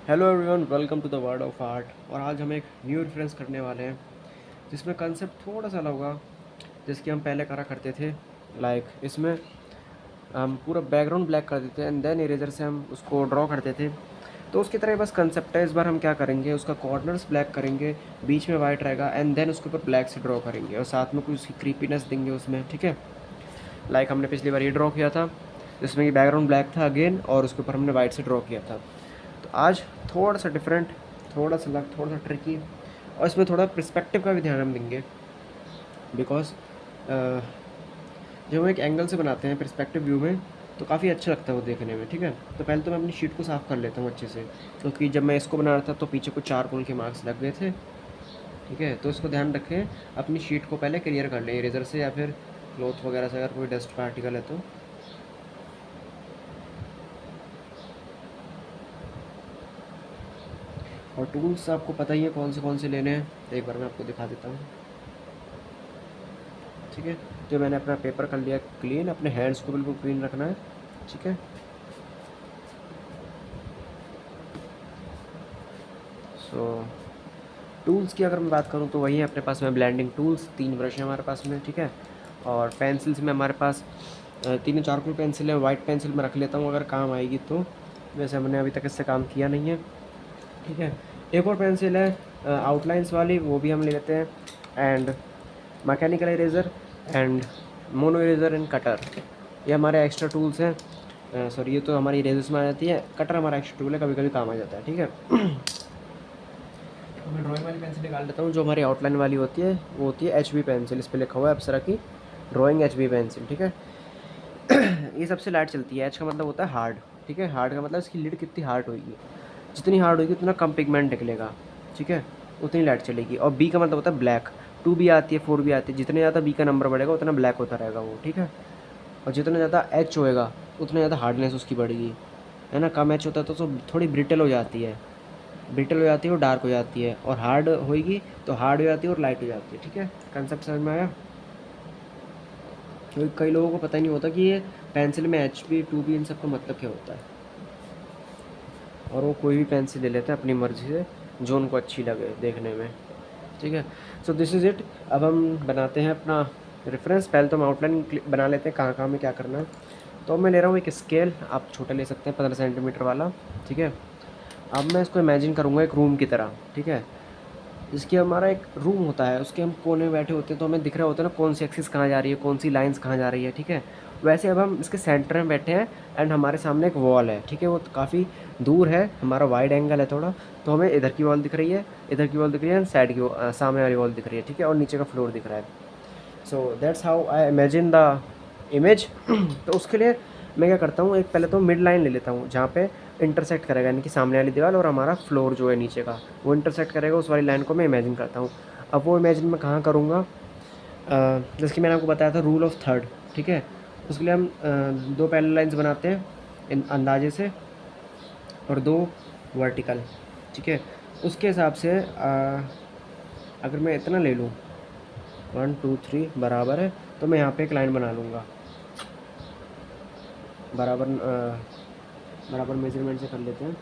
Hello everyone, welcome to the world of art. और आज हम एक न्यू रेफरेंस करने वाले हैं जिसमें कंसेप्ट थोड़ा सा अलग होगा जिसकी हम पहले करा करते थे। इसमें हम पूरा बैकग्राउंड ब्लैक कर देते हैं एंड देन इरेजर से हम उसको ड्रॉ करते थे। तो उसकी तरह बस कंसेप्ट है। इस बार हम क्या करेंगे, उसका कॉर्नर्स ब्लैक करेंगे, बीच में वाइट रहेगा एंड देन उसके ऊपर ब्लैक से ड्रॉ करेंगे और साथ में कुछ उसकी क्रीपीनेस देंगे उसमें। ठीक है, हमने पिछली बार ये ड्रॉ किया था जिसमें कि बैकग्राउंड ब्लैक था अगेन और उसके ऊपर हमने वाइट से ड्रॉ किया था। तो आज थोड़ा सा डिफरेंट, थोड़ा सा अलग, थोड़ा सा ट्रिकी और इसमें थोड़ा पर्सपेक्टिव का भी ध्यान हम देंगे बिकॉज जब हम एक एंगल से बनाते हैं पर्सपेक्टिव व्यू में तो काफ़ी अच्छा लगता है वो देखने में। ठीक है, तो पहले तो मैं अपनी शीट को साफ़ कर लेता हूँ अच्छे से, क्योंकि जब मैं इसको बना रहा था तो पीछे कुछ चारकोल के मार्क्स लग गए थे। ठीक है, तो इसको ध्यान रखें, अपनी शीट को पहले क्लियर कर लें इरेजर से या फिर क्लॉथ वगैरह से अगर कोई डस्ट पार्टिकल है तो। और टूल्स आपको पता ही है कौन से लेने हैं, तो एक बार मैं आपको दिखा देता हूँ। ठीक है, तो मैंने अपना पेपर कर लिया क्लीन, अपने हैंड्स को बिल्कुल क्लीन रखना है। ठीक है, सो टूल्स की अगर मैं बात करूँ तो वही है अपने पास में ब्लेंडिंग टूल्स, 3 ब्रश है हमारे पास में। ठीक है, और पेंसिल्स में हमारे पास 3 या 4 कोई पेंसिल है। वाइट पेंसिल मैं रख लेता हूँ अगर काम आएगी तो, वैसे हमने अभी तक इससे काम किया नहीं है। ठीक है, एक और पेंसिल है आउटलाइंस वाली, वो भी हम ले लेते हैं। And mechanical eraser and mono eraser end cutter, ये हमारे एक्स्ट्रा टूल्स हैं। सॉरी, ये तो हमारी इरेजर्स में आ जाती है। कटर हमारा एक्स्ट्रा टूल है, कभी कभी काम आ जाता है। ठीक है, तो मैं ड्राइंग वाली पेंसिल निकाल लेता हूँ। जो हमारी आउटलाइन वाली होती है वो होती है HB पेंसिल, इस पर लिखा हुआ है अप्सरा की ड्राइंग HB पेंसिल। ठीक है, ये सबसे लाइट चलती है। H का मतलब होता है हार्ड। ठीक है, हार्ड का मतलब इसकी लीड कितनी हार्ड होगी, जितनी हार्ड होगी उतना कम पिगमेंट निकलेगा। ठीक है, उतनी लाइट चलेगी। और B का मतलब होता है ब्लैक। 2 भी आती है, 4 भी आती है, जितने ज़्यादा B का नंबर बढ़ेगा उतना ब्लैक होता रहेगा वो। ठीक है, और जितना ज़्यादा H होएगा उतना ज़्यादा हार्डनेस उसकी बढ़ेगी, है ना। कम H होता है तो थोड़ी ब्रिटल हो जाती है, ब्रिटल हो जाती है और डार्क हो जाती है। और हार्ड होएगी तो हार्ड हो जाती है और लाइट हो जाती है। ठीक है, कंसेप्ट समझ में आया। क्योंकि कई लोगों को पता ही नहीं होता कि ये पेंसिल में HB 2B इन सब का मतलब क्या होता है, और वो कोई भी पेंसिल ले लेते हैं अपनी मर्ज़ी से जो उनको अच्छी लगे देखने में। ठीक है, सो दिस इज़ इट। अब हम बनाते हैं अपना रेफरेंस। पहले तो हम आउटलाइन बना लेते हैं कहाँ कहाँ में क्या करना है। तो मैं ले रहा हूँ एक स्केल, आप छोटा ले सकते हैं 15 सेंटीमीटर वाला। ठीक है, अब मैं इसको इमेजिन करूँगा एक रूम की तरह। ठीक है, जिसकी हमारा एक रूम होता है, उसके हम कोने में बैठे होते हैं तो हमें दिख रहा होता है ना कौन सी एक्सिस कहाँ जा रही है, कौन सी लाइंस कहाँ जा रही है। ठीक है, वैसे अब हम इसके सेंटर में बैठे हैं एंड हमारे सामने एक वॉल है। ठीक है, वो काफ़ी दूर है, हमारा वाइड एंगल है थोड़ा, तो हमें इधर की वॉल दिख रही है, इधर की वॉल दिख रही है, साइड की सामने वाली वॉल दिख रही है। ठीक है, और नीचे का फ्लोर दिख रहा है। So that's how I imagine the image. तो उसके लिए मैं क्या करता हूँ, एक पहले तो मिड लाइन ले लेता हूँ जहाँ पे इंटरसेक्ट करेगा, यानी कि सामने वाली दीवार और हमारा फ्लोर जो है नीचे का वो इंटरसेक्ट करेगा, उस वाली लाइन को मैं इमेजिन करता हूँ। अब वो इमेजिन मैं कहाँ करूँगा, जैसे कि मैंने आपको बताया था रूल ऑफ थर्ड। ठीक है, उसके लिए हम 2 पैरेलल लाइंस बनाते हैं इन अंदाजे से और 2 वर्टिकल। ठीक है, उसके हिसाब से अगर मैं इतना ले लूँ 1 2 3 बराबर है, तो मैं यहाँ पे एक लाइन बना लूँगा बराबर। बराबर मेजरमेंट से कर लेते हैं।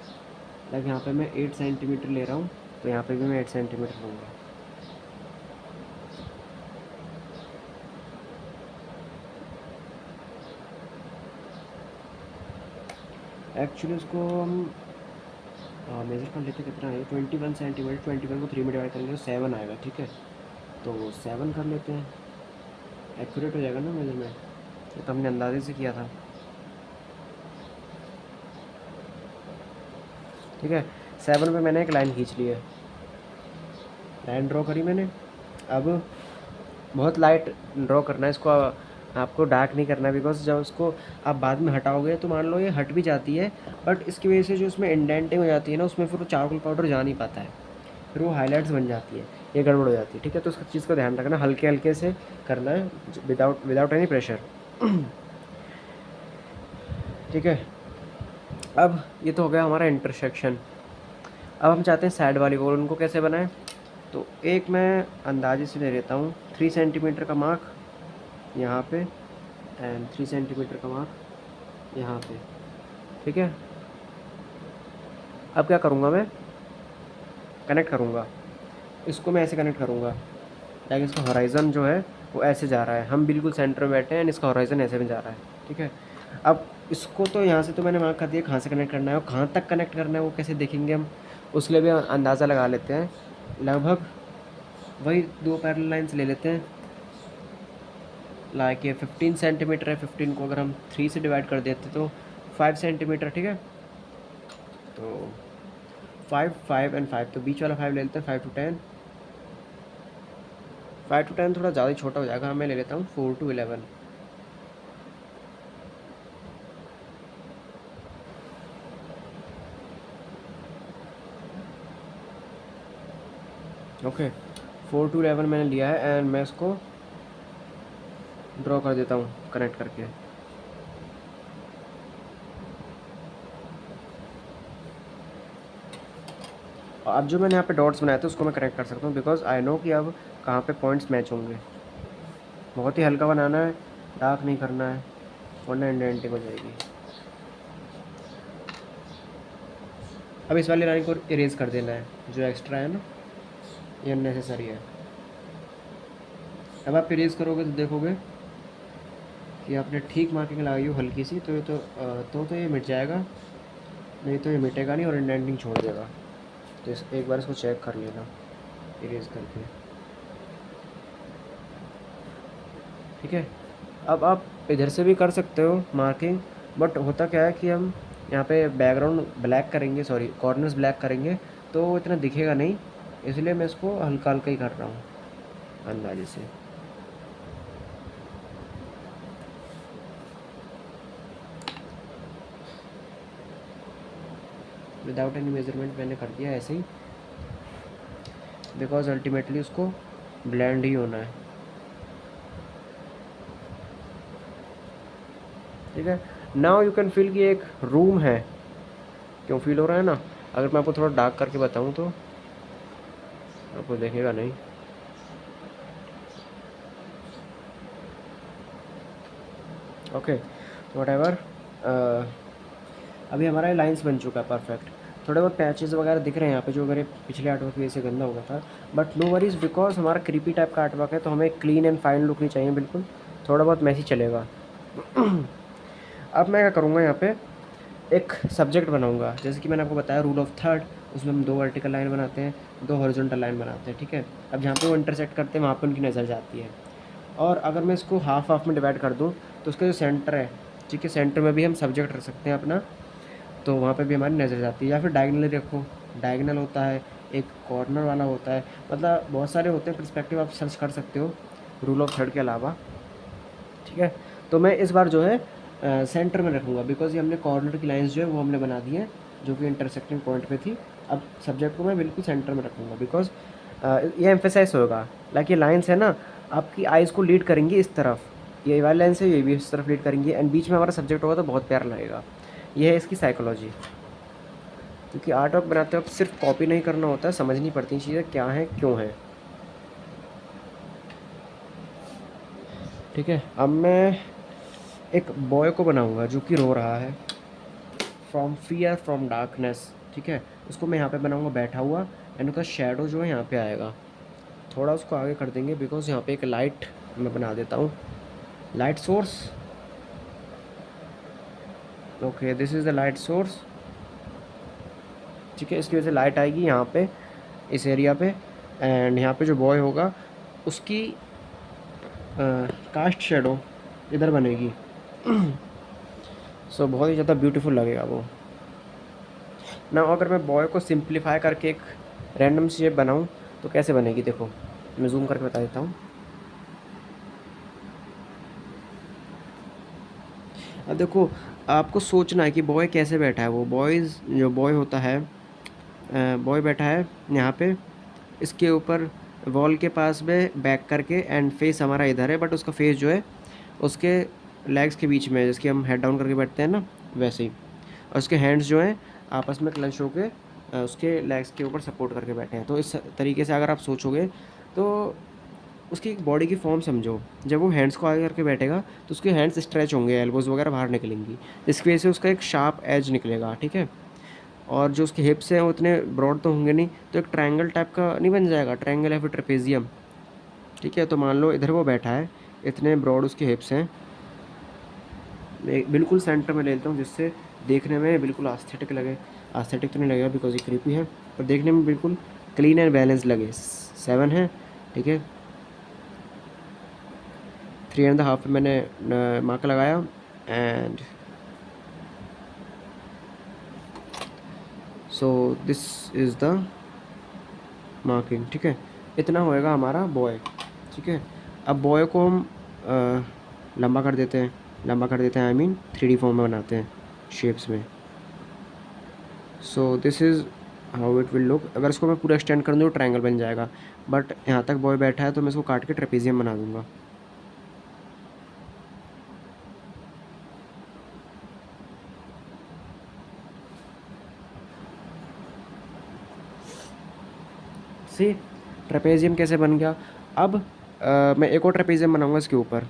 लाइक यहाँ पे मैं 8 सेंटीमीटर ले रहा हूँ, तो यहाँ पे भी मैं 8 सेंटीमीटर लूँगा। एक्चुअली उसको हम मेज़र कर लेते हैं कितना है, 21 सेंटीमीटर। 21 को 3 में डिवाइड करेंगे तो 7 आएगा। ठीक है, तो 7 कर लेते हैं, एक्यूरेट हो जाएगा ना मेजरमेंट। ये तो हमने अंदाजे से किया था। ठीक है, 7 पे मैंने एक लाइन खींच ली है, लाइन ड्रॉ करी मैंने। अब बहुत लाइट ड्रॉ करना है इसको, आपको डार्क नहीं करना है, बिकॉज जब उसको आप बाद में हटाओगे तो मान लो ये हट भी जाती है, बट इसकी वजह से जो उसमें इंडेंटिंग हो जाती है ना, उसमें फिर वो चारकोल पाउडर जा नहीं पाता है, फिर वो हाईलाइट्स बन जाती है, ये गड़बड़ हो जाती है। ठीक है, तो उस चीज़ का ध्यान रखना, हल्के हल्के से करना है, विदाउट विदाउट एनी प्रेशर। ठीक है, अब ये तो हो गया हमारा इंटरसेक्शन। अब हम चाहते हैं साइड वाली वॉल, उनको कैसे बनाएं। तो एक मैं अंदाजे से ले लेता हूँ 3 सेंटीमीटर का मार्क यहाँ पे एंड 3 सेंटीमीटर का मार्क यहाँ पे। ठीक है, अब क्या करूँगा मैं, कनेक्ट करूँगा इसको, मैं ऐसे कनेक्ट करूँगा ताकि इसका हॉराइज़न जो है वो ऐसे जा रहा है, हम बिल्कुल सेंटर में बैठे हैं एंड इसका हॉराइज़न ऐसे में जा रहा है, ठीक है। अब इसको तो यहाँ से तो मैंने मार्क कर दिया कहाँ से कनेक्ट करना है और कहाँ तक कनेक्ट करना है वो कैसे देखेंगे हम, उसके लिए भी अंदाज़ा लगा लेते हैं। लगभग वही 2 पैरेलल लाइन्स ले लेते हैं, लाइक ये 15 सेंटीमीटर है, 15 को अगर हम 3 से डिवाइड कर देते तो 5 सेंटीमीटर, ठीक है। तो 5, 5 एंड 5, तो बीच वाला 5 ले लेते हैं, 5 to 10, 5 to 10 थोड़ा ज़्यादा ही छोटा हो जाएगा, मैं ले लेता हूँ 4 to 11। ओके, 4 to 11 मैंने लिया है एंड मैं इसको ड्रॉ कर देता हूँ कनेक्ट करके। अब जो मैंने यहाँ पे डॉट्स बनाए थे उसको मैं कनेक्ट कर सकता हूँ बिकॉज आई नो कि अब कहाँ पे पॉइंट्स मैच होंगे। बहुत ही हल्का बनाना है, डार्क नहीं करना है वरना इंडेंटिंग हो जाएगी। अब इस वाली लाइन को इरेज कर देना है, जो एक्स्ट्रा है ना ये अननेसेसरी है। अब आप इरेज करोगे तो देखोगे कि आपने ठीक मार्किंग लगाई हो हल्की सी, तो ये मिट जाएगा, नहीं तो ये मिटेगा नहीं और इंडेंटिंग छोड़ देगा। तो एक बार इसको चेक कर लेना इरेज करके, ठीक है। अब आप इधर से भी कर सकते हो मार्किंग, बट होता क्या है कि हम यहाँ पे बैकग्राउंड ब्लैक करेंगे, सॉरी कॉर्नर्स ब्लैक करेंगे तो वो इतना दिखेगा नहीं, इसलिए मैं इसको हल्का हल्का ही कर रहा हूँ अंदाजे से। विदाउट एनी मेजरमेंट मैंने कर दिया ऐसे ही, बिकॉज अल्टीमेटली उसको ब्लेंड ही होना है, ठीक है। नाउ यू कैन फील कि एक रूम है, क्यों फील हो रहा है ना। अगर मैं आपको थोड़ा डार्क करके बताऊँ तो आपको देखेगा नहीं। ओके, व्हाटएवर, अभी हमारा लाइंस बन चुका है परफेक्ट। थोड़े बहुत पैचेस वगैरह दिख रहे हैं यहाँ पे जो मेरे पिछले आर्टवर्क की वजह से गंदा हो गया था, बट नो वरीज बिकॉज हमारा क्रीपी टाइप का आर्टवर्क है तो हमें क्लीन एंड फाइन लुक नहीं चाहिए बिल्कुल, थोड़ा बहुत मैसी चलेगा। अब मैं क्या करूँगा, यहाँ पे एक सब्जेक्ट बनाऊँगा, जैसे कि मैंने आपको बताया रूल ऑफ थर्ड, उसमें हम 2 वर्टिकल लाइन बनाते हैं, 2 हॉरिजॉन्टल लाइन बनाते हैं, ठीक है। अब जहाँ पे वो इंटरसेक्ट करते हैं वहाँ पे उनकी नज़र जाती है, और अगर मैं इसको हाफ हाफ में डिवाइड कर दूँ तो उसका जो सेंटर है, ठीक है, सेंटर में भी हम सब्जेक्ट रख सकते हैं अपना, तो वहाँ पे भी हमारी नज़र जाती है। या फिर डायगनली रखो, डायगनल होता है, एक कॉर्नर वाला होता है, मतलब बहुत सारे होते हैं पर्सपेक्टिव, आप सर्च कर सकते हो रूल ऑफ थर्ड के अलावा, ठीक है। तो मैं इस बार जो है सेंटर में रखूँगा बिकॉज ये हमने कॉर्नर की लाइंस जो है वो हमने बना दी हैं जो कि इंटरसेक्टिंग पॉइंट पे थी। अब सब्जेक्ट को मैं बिल्कुल सेंटर में रखूँगा बिकॉज ये एम्फेसाइज होगा, लाइक ये लाइंस है ना आपकी आइज़ को लीड करेंगी इस तरफ, ये वाली लाइन से ये भी इस तरफ लीड करेंगी एंड बीच में हमारा सब्जेक्ट होगा तो बहुत प्यारा लगेगा। ये है इसकी साइकोलॉजी, क्योंकि आर्ट वर्क बनाते वक्त सिर्फ कॉपी नहीं करना होता है, समझनी पड़ती चीज़ें क्या हैं क्यों हैं, ठीक है। अब मैं एक बॉय को बनाऊंगा जो कि रो रहा है, फ्रॉम फियर फ्रॉम डार्कनेस, ठीक है। उसको मैं यहाँ पे बनाऊंगा बैठा हुआ एंड उसका शेडो जो है यहाँ पे आएगा, थोड़ा उसको आगे कर देंगे बिकॉज यहाँ पे एक लाइट मैं बना देता हूँ, light source. Okay, this is the light source, ठीक है। इसकी वजह से लाइट आएगी यहाँ पे इस एरिया पे एंड यहाँ पे जो बॉय होगा उसकी कास्ट शेडो इधर बनेगी। सो बहुत ही ज़्यादा ब्यूटीफुल लगेगा वो ना। अगर मैं बॉय को सिंप्लीफाई करके एक रैंडम शेप बनाऊँ तो कैसे बनेगी, देखो मैं जूम करके बता देता हूँ। अब देखो आपको सोचना है कि बॉय कैसे बैठा है, वो बॉयज़ जो बॉय होता है, बॉय बैठा है यहाँ पे इसके ऊपर वॉल के पास में बैक करके एंड फेस हमारा इधर है, बट उसका फेस जो है उसके लेग्स के बीच में है, जिसके हम हेड डाउन करके बैठते हैं ना वैसे ही, और उसके हैंड्स जो हैं आपस में क्लच होके उसके लेग्स के ऊपर सपोर्ट करके बैठे हैं। तो इस तरीके से अगर आप सोचोगे तो उसकी एक बॉडी की फॉर्म समझो, जब वो हैंड्स को आगे करके बैठेगा तो उसके हैंड्स स्ट्रेच होंगे, एल्बोज़ वगैरह बाहर निकलेंगी, जिसकी वजह से उसका एक शार्प एज निकलेगा, ठीक है। और जो उसके हिप्स हैं वो इतने ब्रॉड तो होंगे नहीं, तो एक ट्रायंगल टाइप का नहीं बन जाएगा, ट्रायंगल या फिर ट्रेपेजियम। ठीक है, तो मान लो इधर वो बैठा है, इतने ब्रॉड उसके हिप्स हैं, मैं बिल्कुल सेंटर में ले लेता हूँ जिससे देखने में बिल्कुल आस्थेटिक लगे। आस्थेटिक तो नहीं लगेगा बिकॉज ये क्रीपी है, पर देखने में बिल्कुल क्लीन एंड बैलेंस लगे। 7 है, ठीक है। 3.5 पे मैंने मार्क लगाया and so this is the marking. ठीक है, इतना होएगा हमारा बॉय। ठीक है, अब बॉय को हम लंबा कर देते हैं, लंबा कर देते हैं, आई मीन 3D फॉर्म में बनाते हैं, शेप्स में। So this is how it will look. अगर इसको मैं पूरा एक्सटेंड कर दूँ तो ट्रायंगल बन जाएगा, बट यहाँ तक बॉय बैठा है तो मैं इसको काट के ट्रेपेजियम बना दूँगा। सी ट्रेपेजियम कैसे बन गया। अब मैं एक और ट्रेपेजियम बनाऊँगा इसके ऊपर।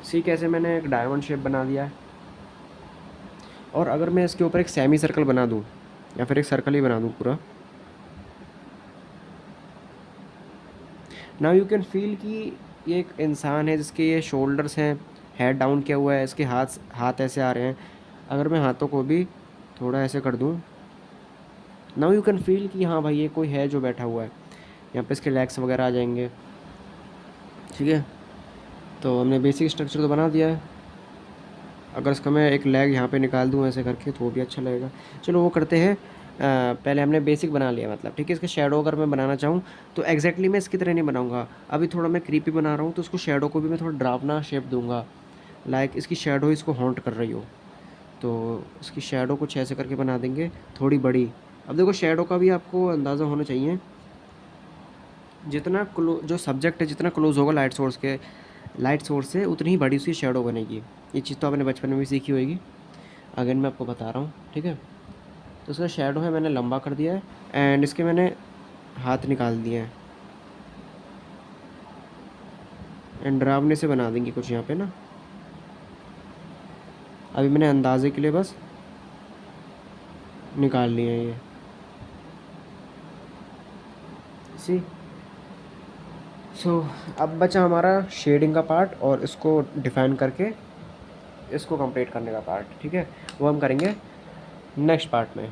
सी कैसे मैंने एक डायमंड शेप बना दिया है। और अगर मैं इसके ऊपर एक सेमी सर्कल बना दूँ या फिर एक सर्कल ही बना दूँ पूरा, नाउ यू कैन फील कि ये एक इंसान है जिसके ये शोल्डर्स हैं, हेड डाउन किया हुआ है, इसके हाथ हाथ ऐसे आ रहे हैं। अगर मैं हाथों को भी थोड़ा ऐसे कर दूँ, नाउ यू कैन फील कि हाँ भाई ये कोई है जो बैठा हुआ है। यहाँ पे इसके लेग्स वगैरह आ जाएंगे। ठीक है, तो हमने बेसिक स्ट्रक्चर तो बना दिया है। अगर इसका मैं एक लेग यहाँ पे निकाल दूँ ऐसे करके तो भी अच्छा लगेगा। चलो वो करते हैं। पहले हमने बेसिक बना लिया, मतलब ठीक है। इसका शेडो अगर मैं बनाना चाहूँ तो एग्जैक्टली मैं इसकी तरह नहीं बनाऊँगा। अभी थोड़ा मैं क्रीपी बना रहा हूँ तो उसको शेडो को भी मैं थोड़ा ड्रावना शेप दूँगा, लाइक इसकी शेडो इसको हॉन्ट कर रही हो, तो इसकी शेडो कुछ ऐसे करके बना देंगे, थोड़ी बड़ी। अब देखो शेडो का भी आपको अंदाज़ा होना चाहिए, जितना जो सब्जेक्ट है जितना क्लोज होगा लाइट सोर्स के, लाइट सोर्स से उतनी ही बड़ी उसकी शेडो बनेगी। ये चीज़ तो आपने बचपन में भी सीखी होगी, अगेन मैं आपको बता रहा हूँ। ठीक है, तो इसका शेडो है मैंने लंबा कर दिया है एंड इसके मैंने हाथ निकाल दिए हैं एंड डरावने से बना देंगे कुछ यहाँ पे ना। अभी मैंने अंदाजे के लिए बस निकाल लिए हैं ये, सी। सो अब बचा हमारा शेडिंग का पार्ट और इसको डिफाइन करके इसको कंप्लीट करने का पार्ट। ठीक है, वो हम करेंगे नेक्स्ट पार्ट में।